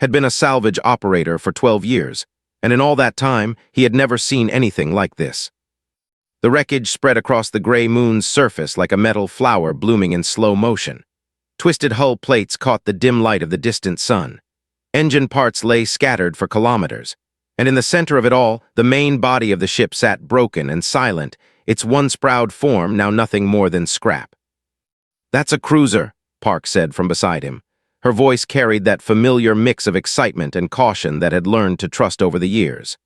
had been a salvage operator for 12 years, and in all that time, he had never seen anything like this. The wreckage spread across the gray moon's surface like a metal flower blooming in slow motion. Twisted hull plates caught the dim light of the distant sun. Engine parts lay scattered for kilometers, and in the center of it all, the main body of the ship sat broken and silent, its once proud form now nothing more than scrap. "That's a cruiser," Park said from beside him. Her voice carried that familiar mix of excitement and caution that had learned to trust over the years.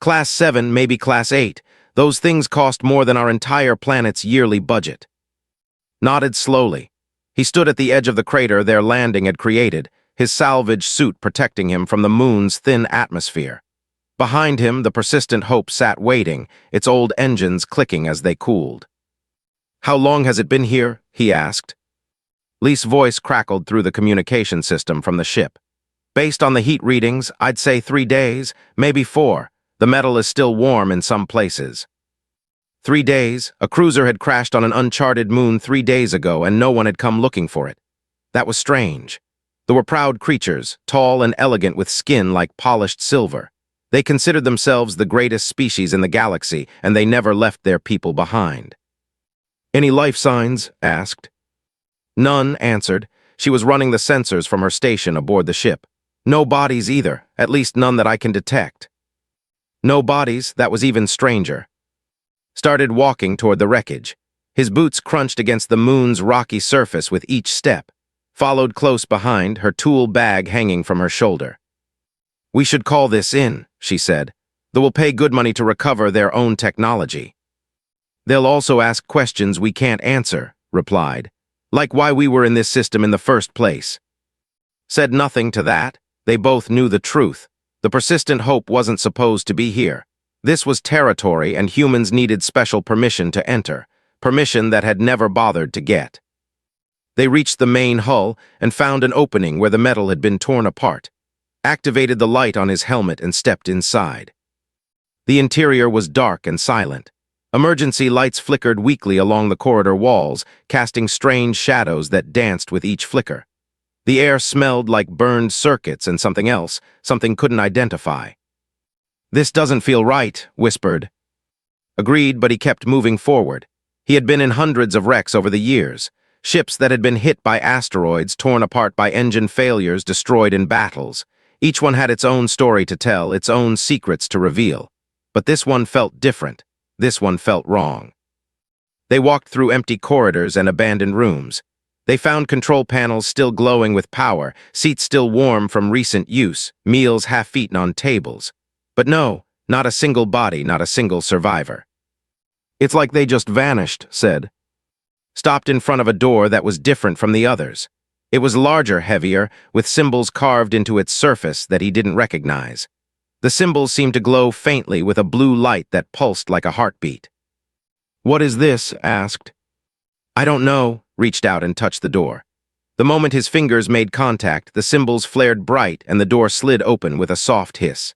"Class 7, maybe Class 8. Those things cost more than our entire planet's yearly budget." Nodded slowly. He stood at the edge of the crater their landing had created, his salvage suit protecting him from the moon's thin atmosphere. Behind him, the persistent Hope sat waiting, its old engines clicking as they cooled. "How long has it been here?" he asked. Lee's voice crackled through the communication system from the ship. "Based on the heat readings, I'd say 3 days, maybe 4. The metal is still warm in some places." 3 days? A cruiser had crashed on an uncharted moon 3 days ago, and no one had come looking for it. That was strange. There were proud creatures, tall and elegant with skin like polished silver. They considered themselves the greatest species in the galaxy, and they never left their people behind. "Any life signs?" asked. None answered. She was running the sensors from her station aboard the ship. "No bodies either, at least none that I can detect." No bodies, that was even stranger. Started walking toward the wreckage. His boots crunched against the moon's rocky surface with each step. Followed close behind, her tool bag hanging from her shoulder. "We should call this in," she said. "They will pay good money to recover their own technology." "They'll also ask questions we can't answer," replied. "Like why we were in this system in the first place." Said nothing to that. They both knew the truth. The persistent Hope wasn't supposed to be here. This was territory, and humans needed special permission to enter, permission that had never bothered to get. They reached the main hull and found an opening where the metal had been torn apart, activated the light on his helmet and stepped inside. The interior was dark and silent. Emergency lights flickered weakly along the corridor walls, casting strange shadows that danced with each flicker. The air smelled like burned circuits and something else, something couldn't identify. "This doesn't feel right," whispered. Agreed, but he kept moving forward. He had been in hundreds of wrecks over the years, ships that had been hit by asteroids, torn apart by engine failures, destroyed in battles. Each one had its own story to tell, its own secrets to reveal. But this one felt different. This one felt wrong. They walked through empty corridors and abandoned rooms. They found control panels still glowing with power, seats still warm from recent use, meals half-eaten on tables. But no, not a single body, not a single survivor. "It's like they just vanished," said. Stopped in front of a door that was different from the others. It was larger, heavier, with symbols carved into its surface that he didn't recognize. The symbols seemed to glow faintly with a blue light that pulsed like a heartbeat. "What is this?" asked. "I don't know," reached out and touched the door. The moment his fingers made contact, the symbols flared bright and the door slid open with a soft hiss.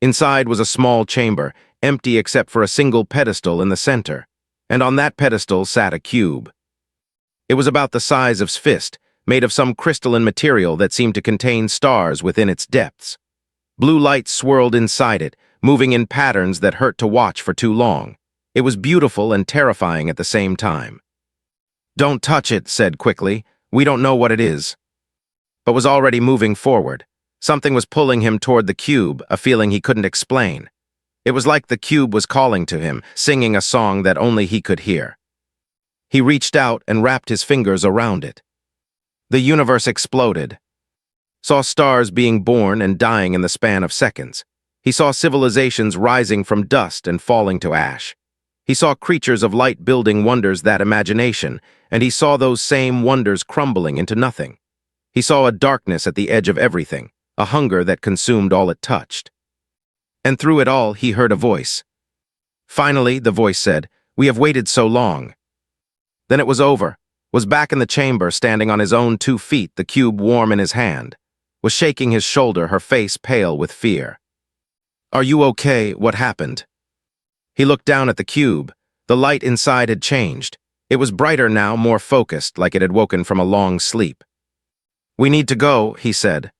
Inside was a small chamber, empty except for a single pedestal in the center, and on that pedestal sat a cube. It was about the size of his fist, made of some crystalline material that seemed to contain stars within its depths. Blue light swirled inside it, moving in patterns that hurt to watch for too long. It was beautiful and terrifying at the same time. "Don't touch it," said quickly. "We don't know what it is." But was already moving forward. Something was pulling him toward the cube, a feeling he couldn't explain. It was like the cube was calling to him, singing a song that only he could hear. He reached out and wrapped his fingers around it. The universe exploded. Saw stars being born and dying in the span of seconds. He saw civilizations rising from dust and falling to ash. He saw creatures of light building wonders that imagination, and he saw those same wonders crumbling into nothing. He saw a darkness at the edge of everything, a hunger that consumed all it touched. And through it all, he heard a voice. Finally, the voice said, "We have waited so long." Then it was over. Was back in the chamber, standing on his own 2 feet, the cube warm in his hand. Was shaking his shoulder, her face pale with fear. "Are you okay? What happened?" He looked down at the cube. The light inside had changed. It was brighter now, more focused, like it had woken from a long sleep. "We need to go," he said.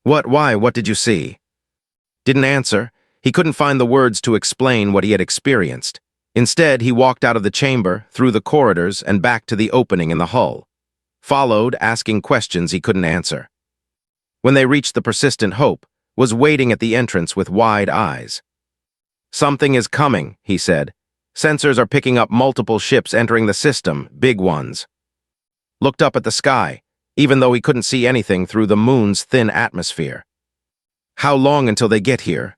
Why, what did you see? Didn't answer. He couldn't find the words to explain what he had experienced. Instead, he walked out of the chamber, through the corridors, and back to the opening in the hull. Followed, asking questions he couldn't answer. When they reached the persistent Hope, was waiting at the entrance with wide eyes. Something is coming, he said. Sensors are picking up multiple ships entering the system, big ones. Looked up at the sky, even though he couldn't see anything through the moon's thin atmosphere. How long until they get here?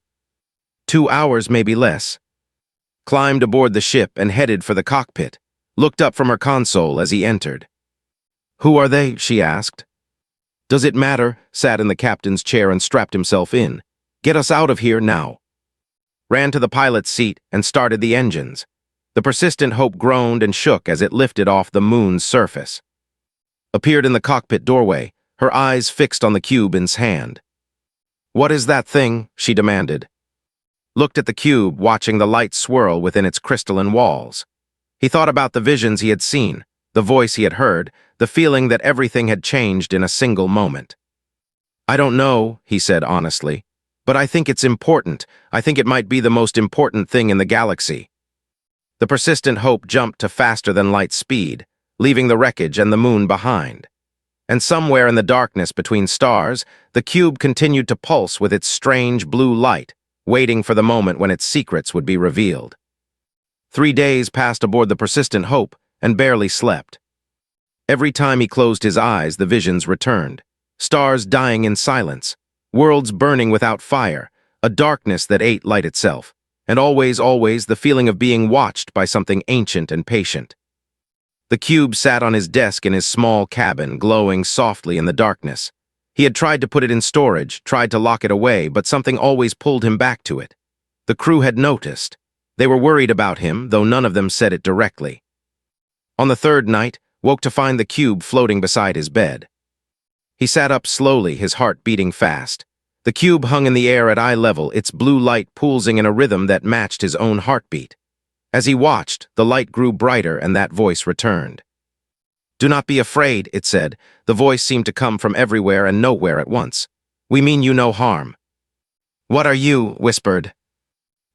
2 hours, maybe less. Climbed aboard the ship and headed for the cockpit, looked up from her console as he entered. Who are they? She asked. Does it matter? Sat in the captain's chair and strapped himself in. Get us out of here now. Ran to the pilot's seat and started the engines. The persistent Hope groaned and shook as it lifted off the moon's surface. Appeared in the cockpit doorway, her eyes fixed on the cube in his hand. What is that thing? She demanded. Looked at the cube, watching the light swirl within its crystalline walls. He thought about the visions he had seen, the voice he had heard, the feeling that everything had changed in a single moment. I don't know, he said honestly, but I think it's important. I think it might be the most important thing in the galaxy. The persistent Hope jumped to faster-than-light speed, leaving the wreckage and the moon behind. And somewhere in the darkness between stars, the cube continued to pulse with its strange blue light, waiting for the moment when its secrets would be revealed. 3 days passed aboard the persistent Hope and barely slept. Every time he closed his eyes, the visions returned. Stars dying in silence, worlds burning without fire, a darkness that ate light itself, and always the feeling of being watched by something ancient and patient. The cube sat on his desk in his small cabin, glowing softly in the darkness. He had tried to put it in storage, tried to lock it away, but something always pulled him back to it. The crew had noticed. They were worried about him, though none of them said it directly. On the third night, woke to find the cube floating beside his bed. He sat up slowly, his heart beating fast. The cube hung in the air at eye level, its blue light pulsing in a rhythm that matched his own heartbeat. As he watched, the light grew brighter and that voice returned. Do not be afraid, it said. The voice seemed to come from everywhere and nowhere at once. We mean you no harm. What are you? Whispered.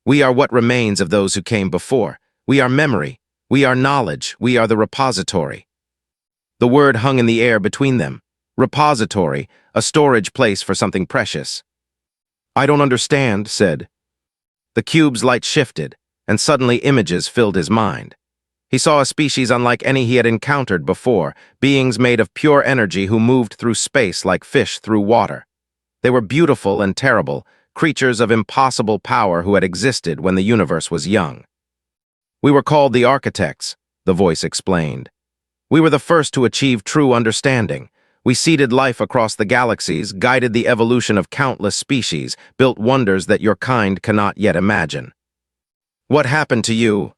We are what remains of those who came before. We are memory. We are knowledge. We are the repository. The word hung in the air between them. Repository, a storage place for something precious. I don't understand, said. The cube's light shifted, and suddenly images filled his mind. He saw a species unlike any he had encountered before, beings made of pure energy who moved through space like fish through water. They were beautiful and terrible, creatures of impossible power who had existed when the universe was young. We were called the architects, the voice explained. We were the first to achieve true understanding. We seeded life across the galaxies, guided the evolution of countless species, built wonders that your kind cannot yet imagine. What happened to you?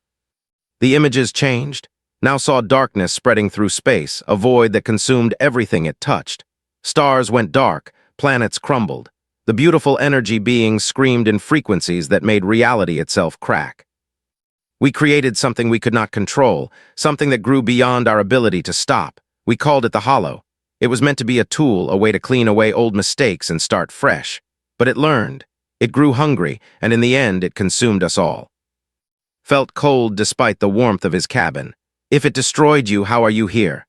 The images changed, now saw darkness spreading through space, a void that consumed everything it touched. Stars went dark, planets crumbled. The beautiful energy beings screamed in frequencies that made reality itself crack. We created something we could not control, something that grew beyond our ability to stop. We called it the Hollow. It was meant to be a tool, a way to clean away old mistakes and start fresh. But it learned. It grew hungry, and in the end it consumed us all. Felt cold despite the warmth of his cabin. If it destroyed you, how are you here?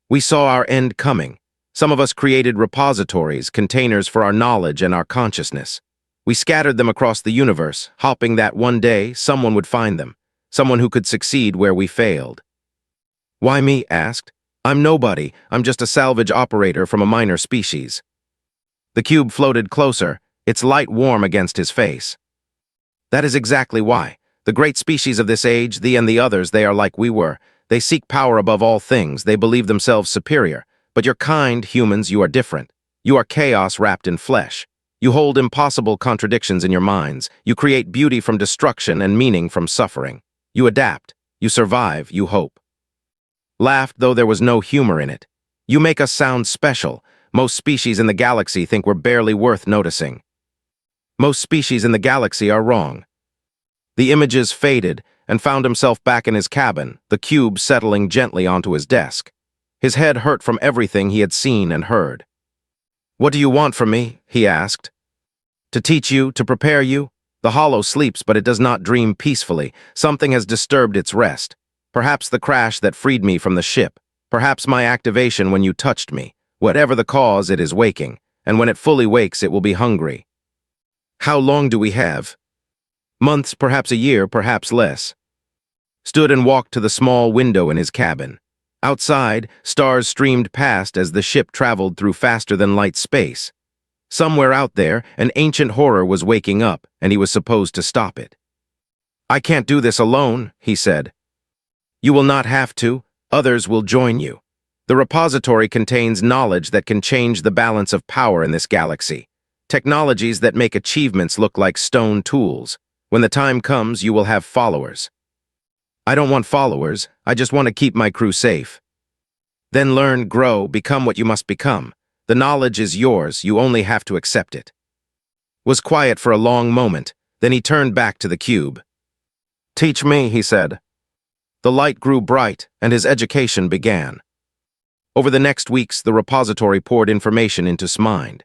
We saw our end coming. Some of us created repositories, containers for our knowledge and our consciousness. We scattered them across the universe, hoping that one day someone would find them, someone who could succeed where we failed. Why me? Asked. I'm nobody. I'm just a salvage operator from a minor species. The cube floated closer, its light warm against his face. That is exactly why. The great species of this age, thee and the others, they are like we were. They seek power above all things. They believe themselves superior. But your kind, humans, you are different. You are chaos wrapped in flesh. You hold impossible contradictions in your minds. You create beauty from destruction and meaning from suffering. You adapt. You survive. You hope. Laughed, though there was no humor in it. You make us sound special. Most species in the galaxy think we're barely worth noticing. Most species in the galaxy are wrong. The images faded and found himself back in his cabin, the cube settling gently onto his desk. His head hurt from everything he had seen and heard. "What do you want from me?" he asked. "To teach you, to prepare you? The hollow sleeps, but it does not dream peacefully. Something has disturbed its rest. Perhaps the crash that freed me from the ship. Perhaps my activation when you touched me. Whatever the cause, it is waking, and when it fully wakes, it will be hungry." "How long do we have?" "Months, perhaps a year, perhaps less." Stood and walked to the small window in his cabin. Outside, stars streamed past as the ship traveled through faster-than-light space. Somewhere out there, an ancient horror was waking up, and he was supposed to stop it. "I can't do this alone," he said. "You will not have to. Others will join you. The repository contains knowledge that can change the balance of power in this galaxy. Technologies that make achievements look like stone tools. When the time comes, you will have followers." "I don't want followers. I just want to keep my crew safe." "Then learn, grow, become what you must become. The knowledge is yours, you only have to accept it." Was quiet for a long moment, then he turned back to the cube. "Teach me," he said. The light grew bright, and his education began. Over the next weeks, the repository poured information into his mind.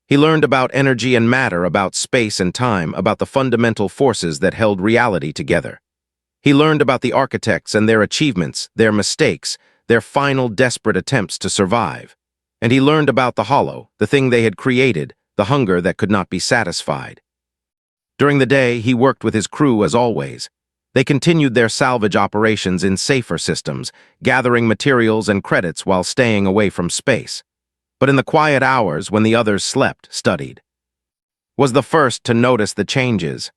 He learned about energy and matter, about space and time, about the fundamental forces that held reality together. He learned about the architects and their achievements, their mistakes, their final desperate attempts to survive. And he learned about the hollow, the thing they had created, the hunger that could not be satisfied. During the day, he worked with his crew as always. They continued their salvage operations in safer systems, gathering materials and credits while staying away from space. But in the quiet hours when the others slept, studied. Was the first to notice the changes.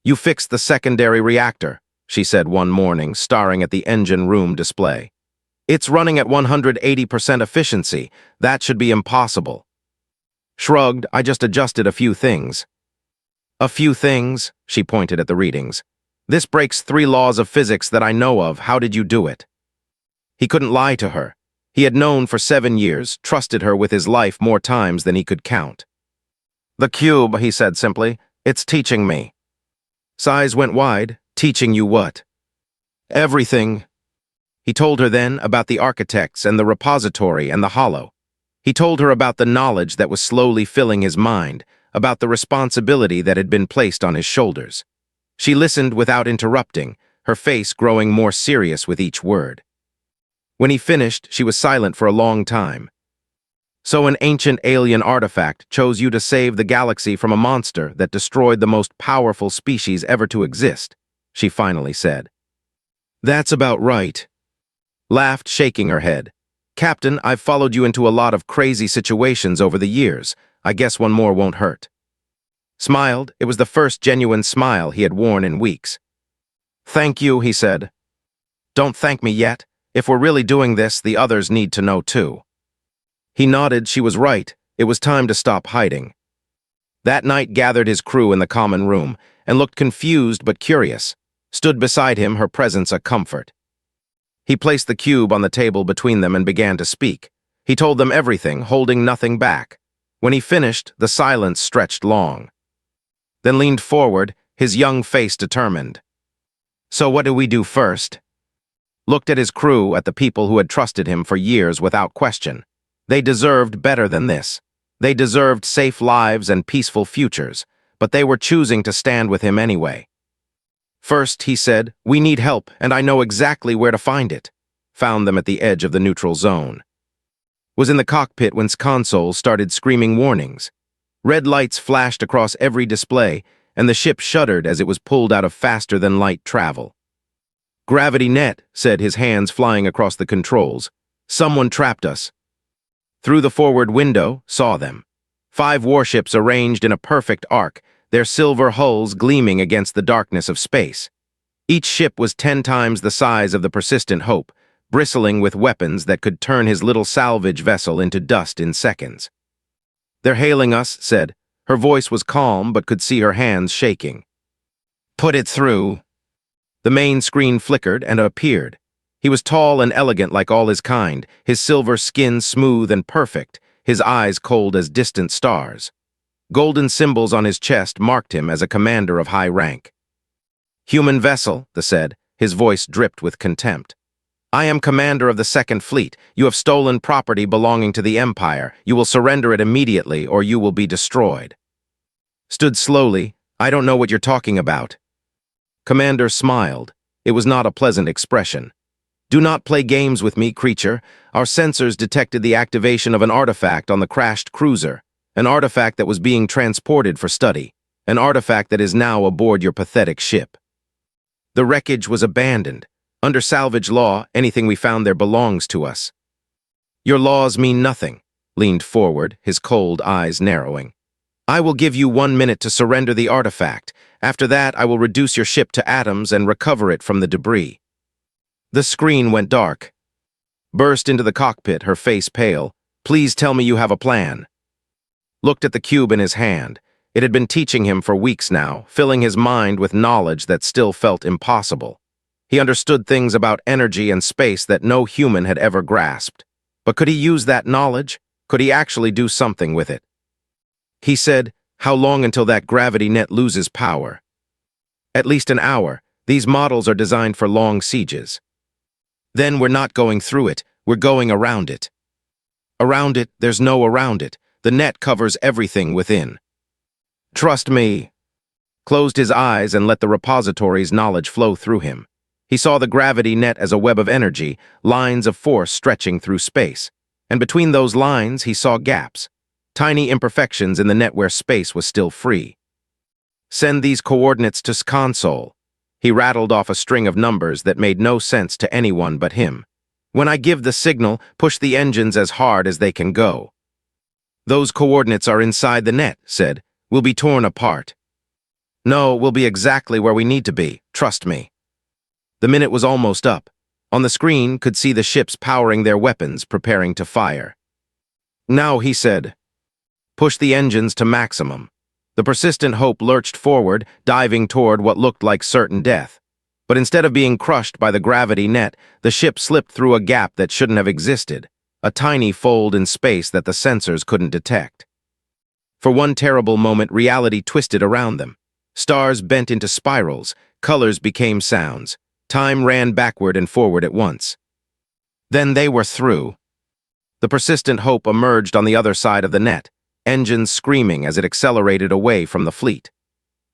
"You fixed the secondary reactor," she said one morning, staring at the engine room display. "It's running at 180% efficiency. That should be impossible." Shrugged, "I just adjusted a few things." "A few things?" She pointed at the readings. "This breaks 3 laws of physics that I know of. How did you do it?" He couldn't lie to her. He had known for 7 years, trusted her with his life more times than he could count. "The cube," he said simply. "It's teaching me." Sighs went wide. "Teaching you what?" "Everything." He told her then about the architects and the repository and the hollow. He told her about the knowledge that was slowly filling his mind, about the responsibility that had been placed on his shoulders. She listened without interrupting, her face growing more serious with each word. When he finished, she was silent for a long time. "So an ancient alien artifact chose you to save the galaxy from a monster that destroyed the most powerful species ever to exist," she finally said. "That's about right." Laughed, shaking her head. "Captain, I've followed you into a lot of crazy situations over the years. I guess one more won't hurt." Smiled. It was the first genuine smile he had worn in weeks. "Thank you," he said. "Don't thank me yet. If we're really doing this, the others need to know too." He nodded. She was right. It was time to stop hiding. That night gathered his crew in the common room and looked confused but curious. Stood beside him, her presence a comfort. He placed the cube on the table between them and began to speak. He told them everything, holding nothing back. When he finished, the silence stretched long. Then leaned forward, his young face determined. "So what do we do first?" Looked at his crew, at the people who had trusted him for years without question. They deserved better than this. They deserved safe lives and peaceful futures, but they were choosing to stand with him anyway. "First," he said, "we need help, and I know exactly where to find it." Found them at the edge of the neutral zone. Was in the cockpit when console started screaming warnings. Red lights flashed across every display, and the ship shuddered as it was pulled out of faster-than-light travel. "Gravity net," said, his hands flying across the controls. "Someone trapped us." Through the forward window, saw them. 5 warships arranged in a perfect arc, their silver hulls gleaming against the darkness of space. Each ship was 10 times the size of the persistent Hope, bristling with weapons that could turn his little salvage vessel into dust in seconds. "They're hailing us," said. Her voice was calm but could see her hands shaking. "Put it through." The main screen flickered and appeared. He was tall and elegant like all his kind, his silver skin smooth and perfect, his eyes cold as distant stars. Golden symbols on his chest marked him as a commander of high rank. "Human vessel," they said. His voice dripped with contempt. I am commander of the Second Fleet. You have stolen property belonging to the Empire. You will surrender it immediately, or you will be destroyed. Stood slowly. I don't know what you're talking about. Commander smiled. It was not a pleasant expression. Do not play games with me, creature. Our sensors detected the activation of an artifact on the crashed cruiser, an artifact that was being transported for study, an artifact that is now aboard your pathetic ship. The wreckage was abandoned. Under salvage law, anything we found there belongs to us. Your laws mean nothing, leaned forward, his cold eyes narrowing. I will give you 1 minute to surrender the artifact. After that, I will reduce your ship to atoms and recover it from the debris. The screen went dark. Burst into the cockpit, her face pale. Please tell me you have a plan. Looked at the cube in his hand. It had been teaching him for weeks now, filling his mind with knowledge that still felt impossible. He understood things about energy and space that no human had ever grasped. But could he use that knowledge? Could he actually do something with it? He said, how long until that gravity net loses power? At least an hour. These models are designed for long sieges. Then we're not going through it, we're going around it. Around it, there's no around it. The net covers everything within. Trust me. Closed his eyes and let the repository's knowledge flow through him. He saw the gravity net as a web of energy, lines of force stretching through space. And between those lines, he saw gaps, tiny imperfections in the net where space was still free. Send these coordinates to console. He rattled off a string of numbers that made no sense to anyone but him. When I give the signal, push the engines as hard as they can go. Those coordinates are inside the net, said. We'll be torn apart. No, we'll be exactly where we need to be, trust me. The minute was almost up. On the screen, could see the ships powering their weapons, preparing to fire. Now, he said, push the engines to maximum. The persistent hope lurched forward, diving toward what looked like certain death. But instead of being crushed by the gravity net, the ship slipped through a gap that shouldn't have existed, a tiny fold in space that the sensors couldn't detect. For one terrible moment, reality twisted around them. Stars bent into spirals, colors became sounds. Time ran backward and forward at once. Then they were through. The persistent hope emerged on the other side of the net, engines screaming as it accelerated away from the fleet.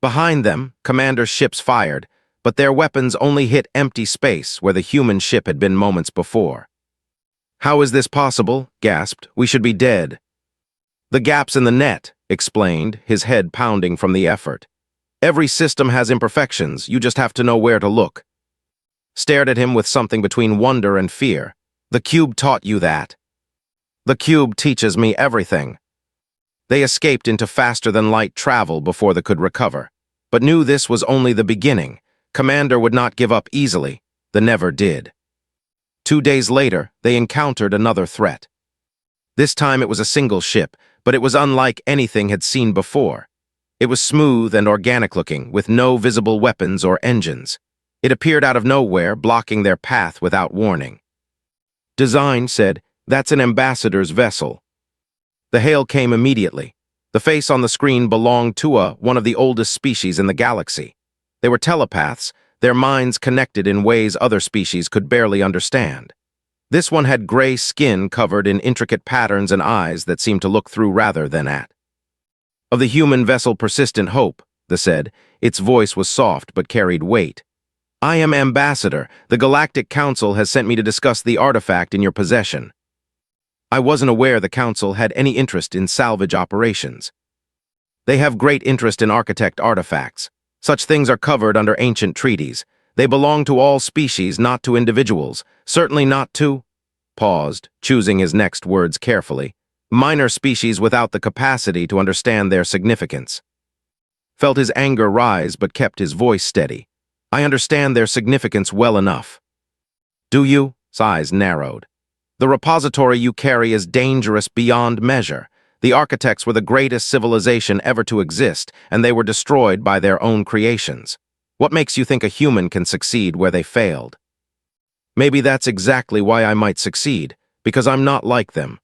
Behind them, commander's ships fired, but their weapons only hit empty space where the human ship had been moments before. How is this possible? Gasped. We should be dead. The gaps in the net, explained, his head pounding from the effort. Every system has imperfections, you just have to know where to look. Stared at him with something between wonder and fear. The cube taught you that. The cube teaches me everything. They escaped into faster-than-light travel before they could recover, but knew this was only the beginning. Commander would not give up easily. The never did. 2 days later, they encountered another threat. This time it was a single ship, but it was unlike anything had seen before. It was smooth and organic-looking, with no visible weapons or engines. It appeared out of nowhere, blocking their path without warning. Design said, that's an ambassador's vessel. The hail came immediately. The face on the screen belonged to one of the oldest species in the galaxy. They were telepaths, their minds connected in ways other species could barely understand. This one had gray skin covered in intricate patterns and eyes that seemed to look through rather than at. Of the human vessel Persistent Hope, they said, its voice was soft but carried weight. I am Ambassador. The Galactic Council has sent me to discuss the artifact in your possession. I wasn't aware the Council had any interest in salvage operations. They have great interest in architect artifacts. Such things are covered under ancient treaties. They belong to all species, not to individuals. Certainly not to... Paused, choosing his next words carefully. Minor species without the capacity to understand their significance. Felt his anger rise but kept his voice steady. I understand their significance well enough. Do you? His eyes narrowed. The repository you carry is dangerous beyond measure. The architects were the greatest civilization ever to exist, and they were destroyed by their own creations. What makes you think a human can succeed where they failed? Maybe that's exactly why I might succeed, because I'm not like them.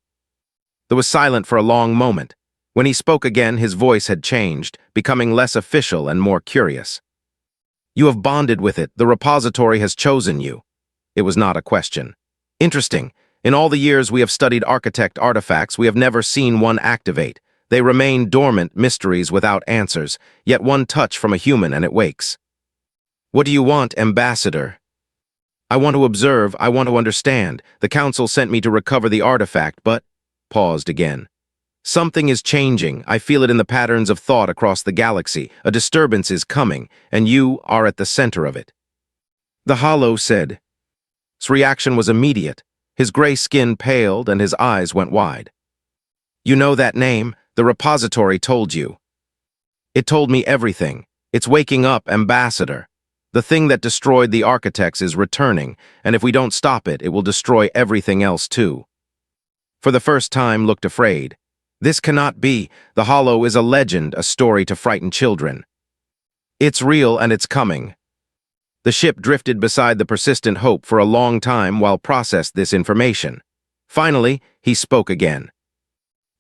There was silent for a long moment. When he spoke again, his voice had changed, becoming less official and more curious. You have bonded with it. The repository has chosen you. It was not a question. Interesting. In all the years we have studied architect artifacts, we have never seen one activate. They remain dormant mysteries without answers, yet one touch from a human and it wakes. What do you want, Ambassador? I want to observe, I want to understand. The council sent me to recover the artifact, but... Paused again. Something is changing. I feel it in the patterns of thought across the galaxy. A disturbance is coming, and you are at the center of it. The Hollow said. His reaction was immediate. His gray skin paled and his eyes went wide. You know that name? The repository told you. It told me everything. It's waking up, Ambassador. The thing that destroyed the architects is returning, and if we don't stop it, it will destroy everything else too. For the first time, looked afraid. This cannot be. The Hollow is a legend, a story to frighten children. It's real and it's coming. The ship drifted beside the persistent Hope for a long time while processed this information. Finally, he spoke again.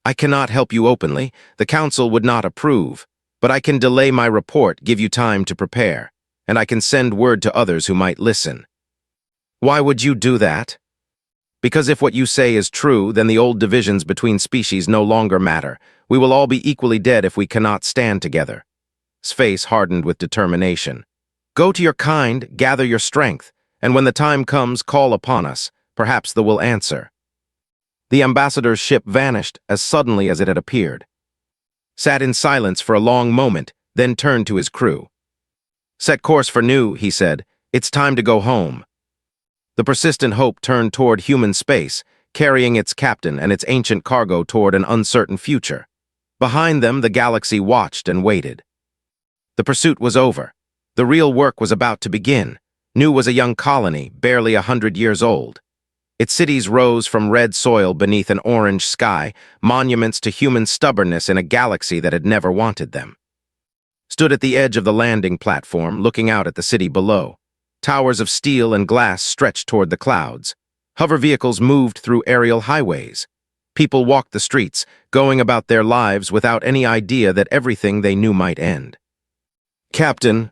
I cannot help you openly. The council would not approve, but I can delay my report, give you time to prepare, and I can send word to others who might listen. Why would you do that? Because if what you say is true, then the old divisions between species no longer matter. We will all be equally dead if we cannot stand together. His face hardened with determination. Go to your kind, gather your strength, and when the time comes, call upon us. Perhaps they will answer. The ambassador's ship vanished as suddenly as it had appeared. Sat in silence for a long moment, then turned to his crew. Set course for New, he said. It's time to go home. The persistent Hope turned toward human space, carrying its captain and its ancient cargo toward an uncertain future. Behind them, the galaxy watched and waited. The pursuit was over. The real work was about to begin. New was a young colony, barely 100 years old. Its cities rose from red soil beneath an orange sky, monuments to human stubbornness in a galaxy that had never wanted them. Stood at the edge of the landing platform, looking out at the city below. Towers of steel and glass stretched toward the clouds. Hover vehicles moved through aerial highways. People walked the streets, going about their lives without any idea that everything they knew might end. Captain,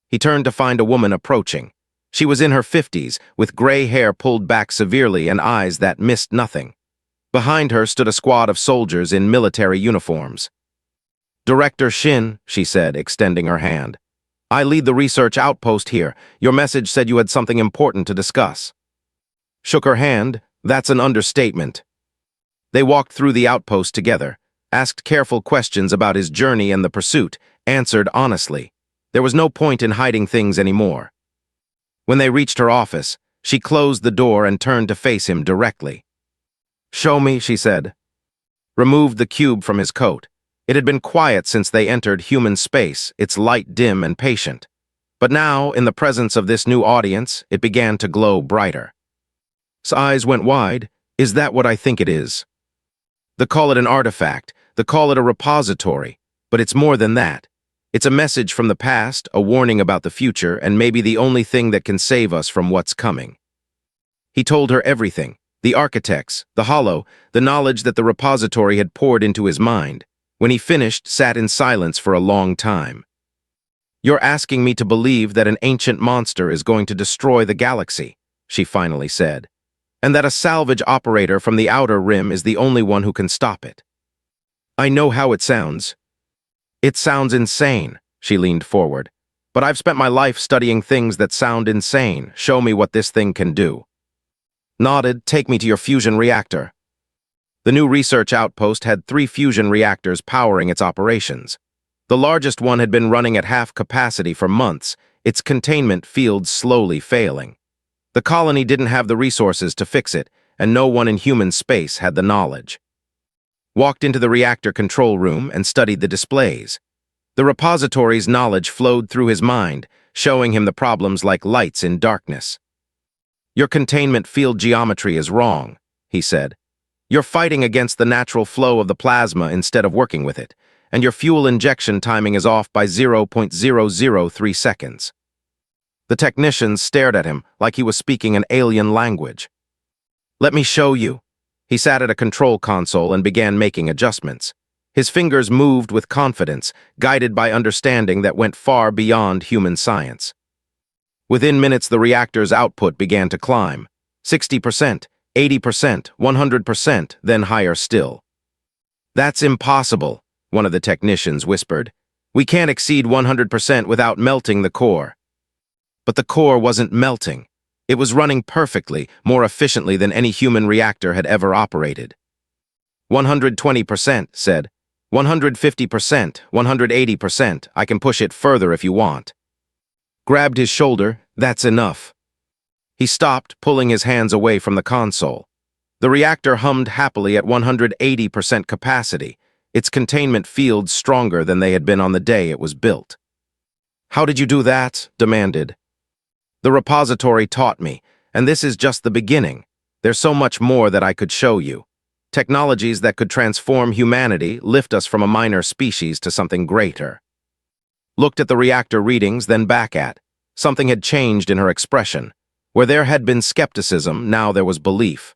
he turned to find a woman approaching. She was in her 50s, with gray hair pulled back severely and eyes that missed nothing. Behind her stood a squad of soldiers in military uniforms. Director Shin, she said, extending her hand. I lead the research outpost here. Your message said you had something important to discuss. Shook her hand. That's an understatement. They walked through the outpost together, asked careful questions about his journey and the pursuit, answered honestly. There was no point in hiding things anymore. When they reached her office, she closed the door and turned to face him directly. Show me, she said. Removed the cube from his coat. It had been quiet since they entered human space, its light dim and patient. But now, in the presence of this new audience, it began to glow brighter. His eyes went wide. Is that what I think it is? They call it an artifact, they call it a repository, but it's more than that. It's a message from the past, a warning about the future, and maybe the only thing that can save us from what's coming. He told her everything, the architects, the Hollow, the knowledge that the repository had poured into his mind. When he finished, sat in silence for a long time. You're asking me to believe that an ancient monster is going to destroy the galaxy, she finally said, and that a salvage operator from the outer rim is the only one who can stop it. I know how it sounds. It sounds insane, she leaned forward, but I've spent my life studying things that sound insane. Show me what this thing can do. Nodded, take me to your fusion reactor. The new research outpost had 3 fusion reactors powering its operations. The largest one had been running at half capacity for months, its containment field slowly failing. The colony didn't have the resources to fix it, and no one in human space had the knowledge. Walked into the reactor control room and studied the displays. The repository's knowledge flowed through his mind, showing him the problems like lights in darkness. Your containment field geometry is wrong, he said. You're fighting against the natural flow of the plasma instead of working with it, and your fuel injection timing is off by 0.003 seconds. The technicians stared at him like he was speaking an alien language. Let me show you. He sat at a control console and began making adjustments. His fingers moved with confidence, guided by understanding that went far beyond human science. Within minutes, the reactor's output began to climb. 60%, 80%, 100%, then higher still. "That's impossible," one of the technicians whispered. "We can't exceed 100% without melting the core." But the core wasn't melting. It was running perfectly, more efficiently than any human reactor had ever operated. 120%, said. 150%, 180%, I can push it further if you want. Grabbed his shoulder, "That's enough." He stopped, pulling his hands away from the console. The reactor hummed happily at 180% capacity, its containment fields stronger than they had been on the day it was built. "How did you do that?" demanded. "The repository taught me, and this is just the beginning. There's so much more that I could show you. Technologies that could transform humanity, lift us from a minor species to something greater." Looked at the reactor readings, then back at. Something had changed in her expression. Where there had been skepticism, now there was belief.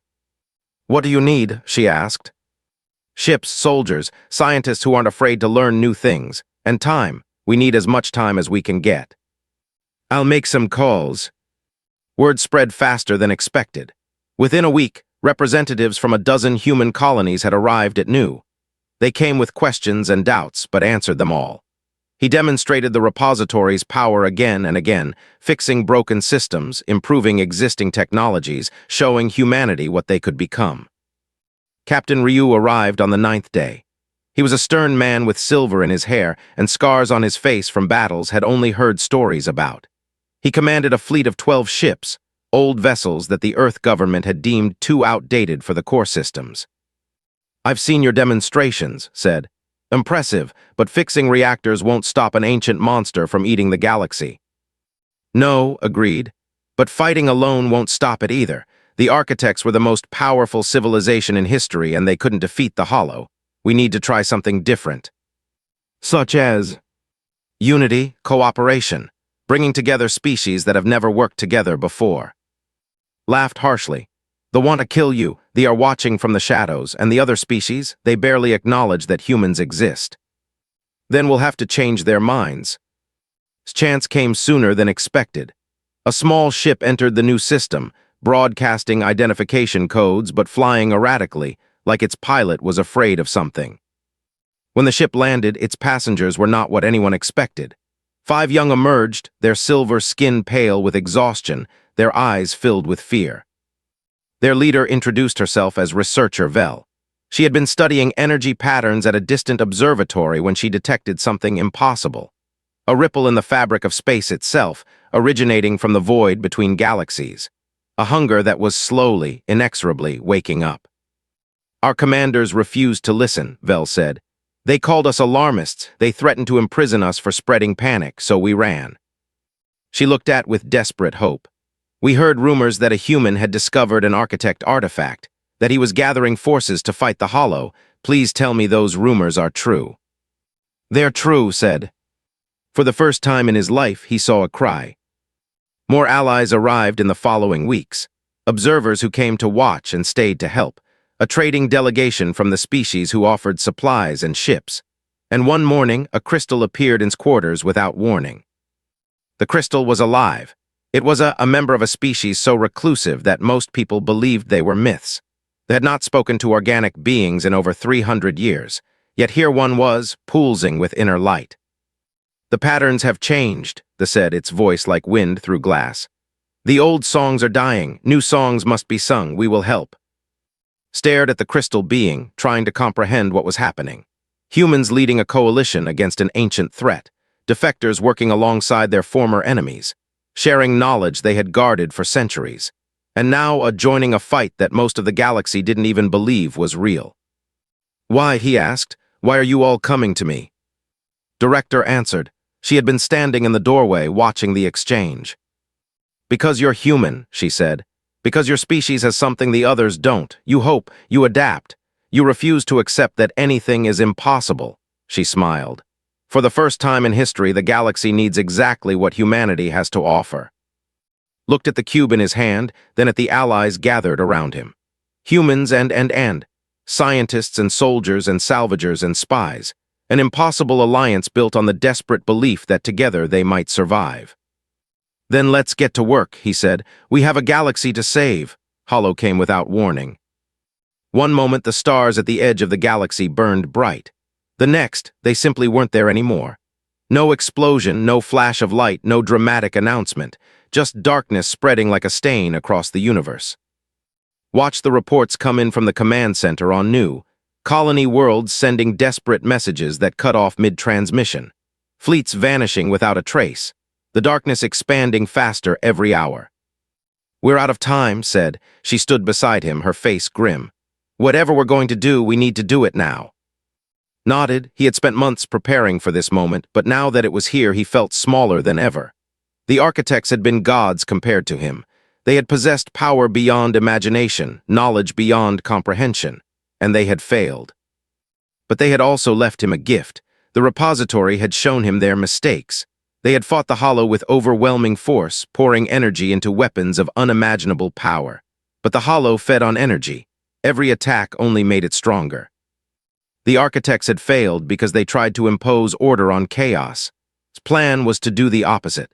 "What do you need?" she asked. "Ships, soldiers, scientists who aren't afraid to learn new things. And time. We need as much time as we can get." "I'll make some calls." Word spread faster than expected. Within a week, representatives from a dozen human colonies had arrived at Nu. They came with questions and doubts, but answered them all. He demonstrated the repository's power again and again, fixing broken systems, improving existing technologies, showing humanity what they could become. Captain Ryu arrived on the 9th day. He was a stern man with silver in his hair, and scars on his face from battles had only heard stories about. He commanded a fleet of 12 ships, old vessels that the Earth government had deemed too outdated for the core systems. "I've seen your demonstrations," said. "Impressive, but fixing reactors won't stop an ancient monster from eating the galaxy." "No," agreed, "but fighting alone won't stop it either. The architects were the most powerful civilization in history and they couldn't defeat the Hollow. We need to try something different." "Such as?" "Unity, cooperation, bringing together species that have never worked together before." Laughed harshly. "They want to kill you, they are watching from the shadows, and the other species, they barely acknowledge that humans exist. Then we'll have to change their minds." Chance came sooner than expected. A small ship entered the new system, broadcasting identification codes but flying erratically, like its pilot was afraid of something. When the ship landed, its passengers were not what anyone expected. 5 young emerged, their silver skin pale with exhaustion, their eyes filled with fear. Their leader introduced herself as Researcher Vel. She had been studying energy patterns at a distant observatory when she detected something impossible. A ripple in the fabric of space itself, originating from the void between galaxies. A hunger that was slowly, inexorably waking up. "Our commanders refused to listen," Vel said. "They called us alarmists, they threatened to imprison us for spreading panic, so we ran." She looked at with desperate hope. "We heard rumors that a human had discovered an architect artifact, that he was gathering forces to fight the Hollow. Please tell me those rumors are true." "They're true," said. For the first time in his life, he saw a cry. More allies arrived in the following weeks. Observers who came to watch and stayed to help. A trading delegation from the species who offered supplies and ships. And one morning, a crystal appeared in quarters without warning. The crystal was alive. It was a member of a species so reclusive that most people believed they were myths. They had not spoken to organic beings in over 300 years, yet here one was, pulsing with inner light. "The patterns have changed," they said, its voice like wind through glass. "The old songs are dying, new songs must be sung, we will help." Stared at the crystal being, trying to comprehend what was happening. Humans leading a coalition against an ancient threat, defectors working alongside their former enemies, sharing knowledge they had guarded for centuries, and now joining a fight that most of the galaxy didn't even believe was real. "Why?" he asked. "Why are you all coming to me?" Director answered. She had been standing in the doorway watching the exchange. "Because you're human," she said. "Because your species has something the others don't. You hope, you adapt. You refuse to accept that anything is impossible." She smiled. "For the first time in history, the galaxy needs exactly what humanity has to offer." Looked at the cube in his hand, then at the allies gathered around him. Humans and scientists and soldiers and salvagers and spies. An impossible alliance built on the desperate belief that together they might survive. Then let's get to work, he said. We have a galaxy to save. Hollow came without warning. One moment the stars at the edge of the galaxy burned bright. The next, they simply weren't there anymore. No explosion, no flash of light, no dramatic announcement. Just darkness spreading like a stain across the universe. Watch the reports come in from the command center on new. Colony worlds sending desperate messages that cut off mid-transmission. Fleets vanishing without a trace. The darkness expanding faster every hour. We're out of time, said. She stood beside him, her face grim. Whatever we're going to do, we need to do it now. Nodded. He had spent months preparing for this moment, but now that it was here, he felt smaller than ever. The architects had been gods compared to him. They had possessed power beyond imagination, knowledge beyond comprehension, and they had failed. But they had also left him a gift. The repository had shown him their mistakes. They had fought the Hollow with overwhelming force, pouring energy into weapons of unimaginable power. But the Hollow fed on energy. Every attack only made it stronger. The architects had failed because they tried to impose order on chaos. His plan was to do the opposite.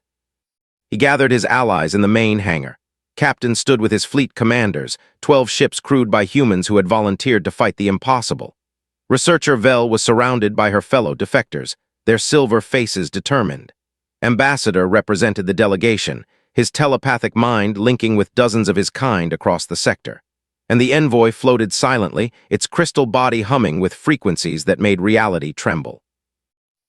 He gathered his allies in the main hangar. Captain stood with his fleet commanders, 12 ships crewed by humans who had volunteered to fight the impossible. Researcher Vel was surrounded by her fellow defectors, their silver faces determined. Ambassador represented the delegation, his telepathic mind linking with dozens of his kind across the sector. And the envoy floated silently, its crystal body humming with frequencies that made reality tremble.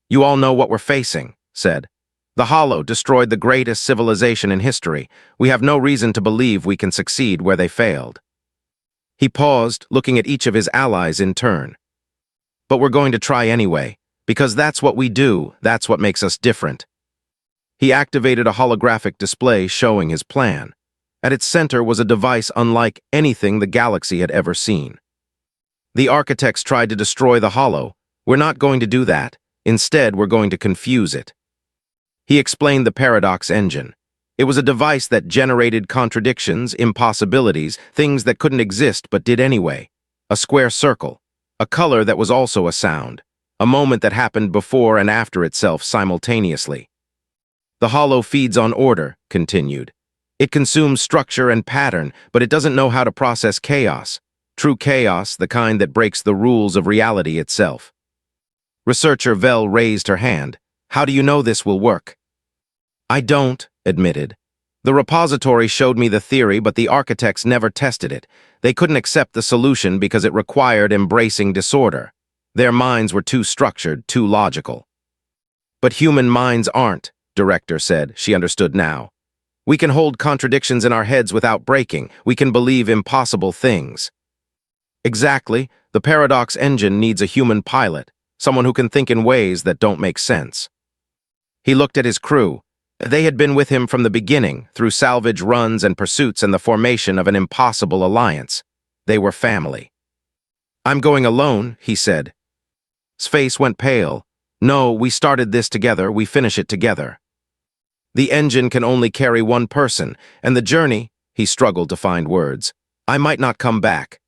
You all know what we're facing, said. The Hollow destroyed the greatest civilization in history. We have no reason to believe we can succeed where they failed. He paused, looking at each of his allies in turn. But we're going to try anyway, because that's what we do, that's what makes us different. He activated a holographic display showing his plan. At its center was a device unlike anything the galaxy had ever seen. The architects tried to destroy the Hollow. We're not going to do that. Instead, we're going to confuse it. He explained the paradox engine. It was a device that generated contradictions, impossibilities, things that couldn't exist but did anyway. A square circle, a color that was also a sound, a moment that happened before and after itself simultaneously. The Hollow feeds on order, continued. It consumes structure and pattern, but it doesn't know how to process chaos. True chaos, the kind that breaks the rules of reality itself. Researcher Vel raised her hand. How do you know this will work? I don't, admitted. The repository showed me the theory, but the architects never tested it. They couldn't accept the solution because it required embracing disorder. Their minds were too structured, too logical. But human minds aren't, Director said. She understood now. We can hold contradictions in our heads without breaking. We can believe impossible things. Exactly. The paradox engine needs a human pilot, someone who can think in ways that don't make sense. He looked at his crew. They had been with him from the beginning, through salvage runs and pursuits and the formation of an impossible alliance. They were family. I'm going alone, he said. His face went pale. No, we started this together, we finish it together. The engine can only carry one person, and the journey, he struggled to find words. I might not come back.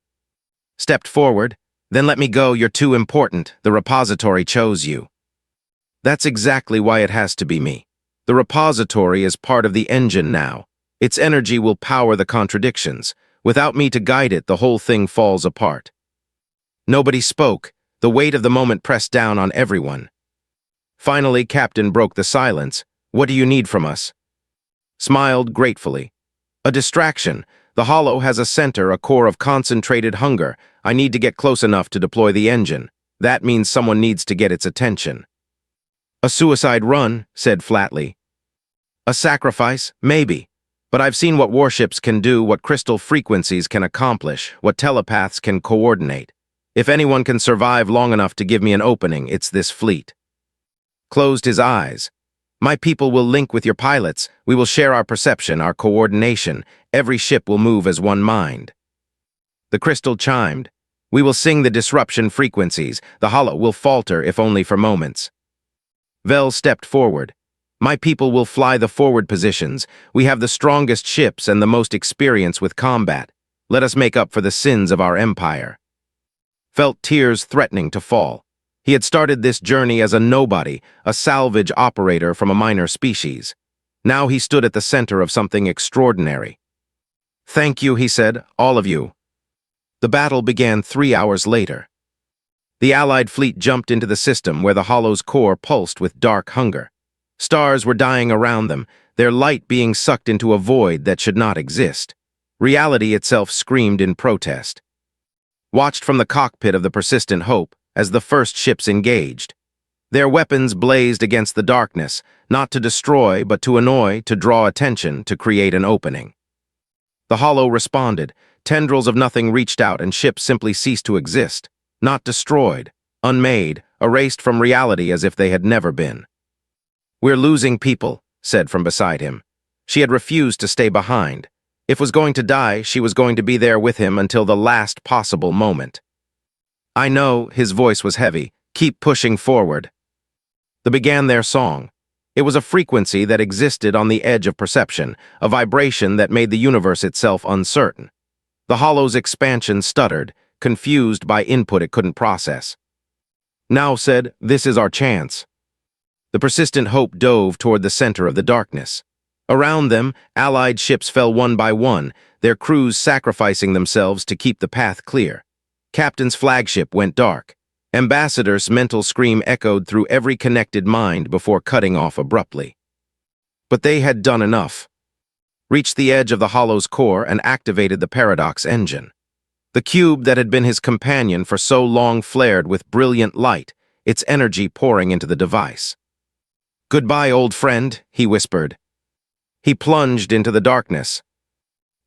Stepped forward. Then let me go, you're too important. The repository chose you. That's exactly why it has to be me. The repository is part of the engine now. Its energy will power the contradictions. Without me to guide it, the whole thing falls apart. Nobody spoke. The weight of the moment pressed down on everyone. Finally, Captain broke the silence. What do you need from us? Smiled gratefully. A distraction. The Hollow has a center, a core of concentrated hunger. I need to get close enough to deploy the engine. That means someone needs to get its attention. A suicide run, said flatly. A sacrifice, maybe. But I've seen what warships can do, what crystal frequencies can accomplish, what telepaths can coordinate. If anyone can survive long enough to give me an opening, it's this fleet. Closed his eyes. My people will link with your pilots. We will share our perception, our coordination. Every ship will move as one mind. The crystal chimed. We will sing the disruption frequencies. The Hollow will falter, if only for moments. Vel stepped forward. My people will fly the forward positions. We have the strongest ships and the most experience with combat. Let us make up for the sins of our empire. Felt tears threatening to fall. He had started this journey as a nobody, a salvage operator from a minor species. Now he stood at the center of something extraordinary. "Thank you," he said, "all of you." The battle began 3 hours later. The Allied fleet jumped into the system where the Hollow's core pulsed with dark hunger. Stars were dying around them, their light being sucked into a void that should not exist. Reality itself screamed in protest. Watched from the cockpit of the Persistent Hope as the first ships engaged. Their weapons blazed against the darkness, not to destroy, but to annoy, to draw attention, to create an opening. The Hollow responded. Tendrils of nothing reached out and ships simply ceased to exist. Not destroyed, unmade, erased from reality as if they had never been. "We're losing people," said from beside him. She had refused to stay behind. If was going to die, she was going to be there with him until the last possible moment. "I know," his voice was heavy, "keep pushing forward." They began their song. It was a frequency that existed on the edge of perception, a vibration that made the universe itself uncertain. The Hollow's expansion stuttered, confused by input it couldn't process. Now said, "This is our chance." The Persistent Hope dove toward the center of the darkness. Around them, Allied ships fell one by one, their crews sacrificing themselves to keep the path clear. Captain's flagship went dark. Ambassador's mental scream echoed through every connected mind before cutting off abruptly. But they had done enough. Reached the edge of the Hollow's core and activated the Paradox engine. The cube that had been his companion for so long flared with brilliant light, its energy pouring into the device. "Goodbye, old friend," he whispered. He plunged into the darkness.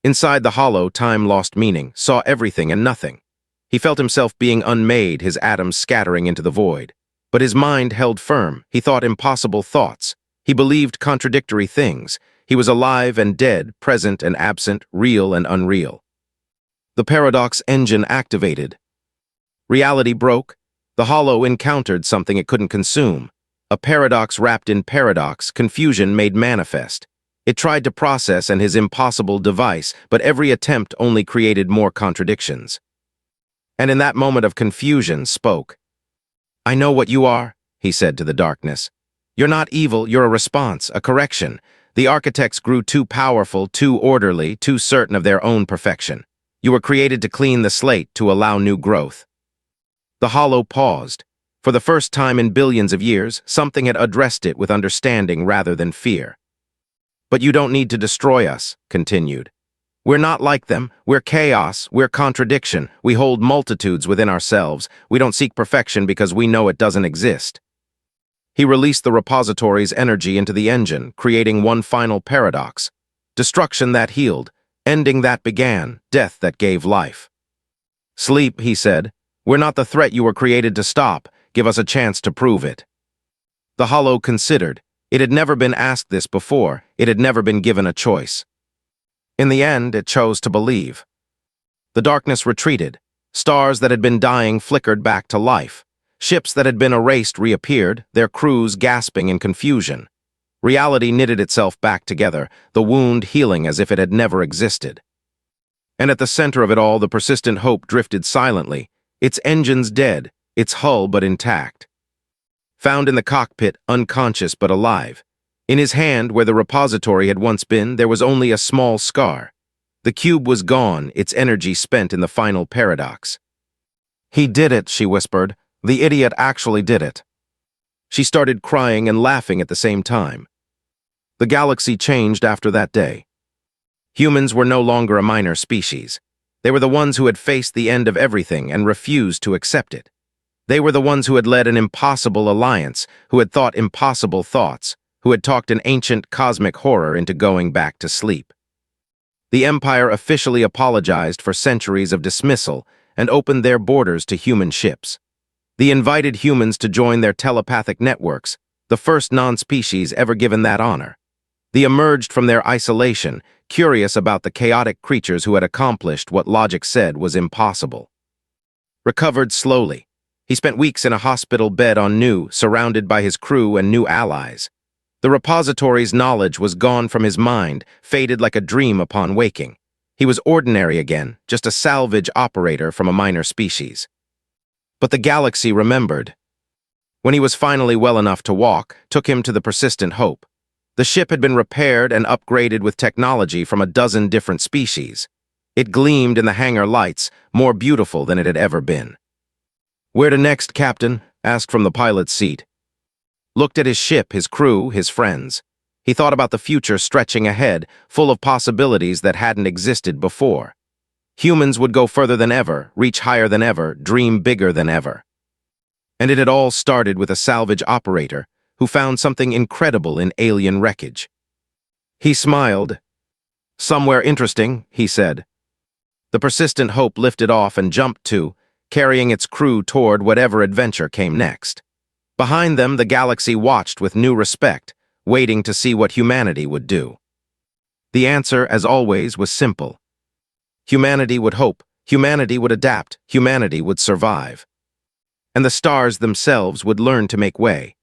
Inside the Hollow, time lost meaning, saw everything and nothing. He felt himself being unmade, his atoms scattering into the void. But his mind held firm. He thought impossible thoughts. He believed contradictory things. He was alive and dead, present and absent, real and unreal. The Paradox engine activated. Reality broke. The Hollow encountered something it couldn't consume. A paradox wrapped in paradox, confusion made manifest. It tried to process his impossible device, but every attempt only created more contradictions. And in that moment of confusion, spoke. "I know what you are," he said to the darkness. "You're not evil, you're a response, a correction. The architects grew too powerful, too orderly, too certain of their own perfection. You were created to clean the slate, to allow new growth." The Hollow paused. For the first time in billions of years, something had addressed it with understanding rather than fear. "But you don't need to destroy us," continued. "We're not like them. We're chaos. We're contradiction. We hold multitudes within ourselves. We don't seek perfection because we know it doesn't exist." He released the repository's energy into the engine, creating one final paradox. Destruction that healed, ending that began, death that gave life. "Sleep," he said. "We're not the threat you were created to stop. Give us a chance to prove it." The Hollow considered. It had never been asked this before. It had never been given a choice. In the end, it chose to believe. The darkness retreated. Stars that had been dying flickered back to life. Ships that had been erased reappeared, their crews gasping in confusion. Reality knitted itself back together, the wound healing as if it had never existed. And at the center of it all, the Persistent Hope drifted silently, its engines dead, its hull but intact. Found in the cockpit, unconscious but alive. In his hand, where the repository had once been, there was only a small scar. The cube was gone, its energy spent in the final paradox. "He did it," she whispered. "The idiot actually did it." She started crying and laughing at the same time. The galaxy changed after that day. Humans were no longer a minor species. They were the ones who had faced the end of everything and refused to accept it. They were the ones who had led an impossible alliance, who had thought impossible thoughts, who had talked an ancient cosmic horror into going back to sleep. The Empire officially apologized for centuries of dismissal and opened their borders to human ships. They invited humans to join their telepathic networks, the first non-species ever given that honor. They emerged from their isolation, curious about the chaotic creatures who had accomplished what logic said was impossible. Recovered slowly. He spent weeks in a hospital bed on Nu, surrounded by his crew and new allies. The repository's knowledge was gone from his mind, faded like a dream upon waking. He was ordinary again, just a salvage operator from a minor species. But the galaxy remembered. When he was finally well enough to walk, took him to the Persistent Hope. The ship had been repaired and upgraded with technology from a dozen different species. It gleamed in the hangar lights, more beautiful than it had ever been. "Where to next, Captain?" asked from the pilot's seat. Looked at his ship, his crew, his friends. He thought about the future stretching ahead, full of possibilities that hadn't existed before. Humans would go further than ever, reach higher than ever, dream bigger than ever. And it had all started with a salvage operator who found something incredible in alien wreckage. He smiled. "Somewhere interesting," he said. The persistent hope lifted off and jumped to, carrying its crew toward whatever adventure came next. Behind them, the galaxy watched with new respect, waiting to see what humanity would do. The answer, as always, was simple. Humanity would hope, humanity would adapt, humanity would survive. And the stars themselves would learn to make way.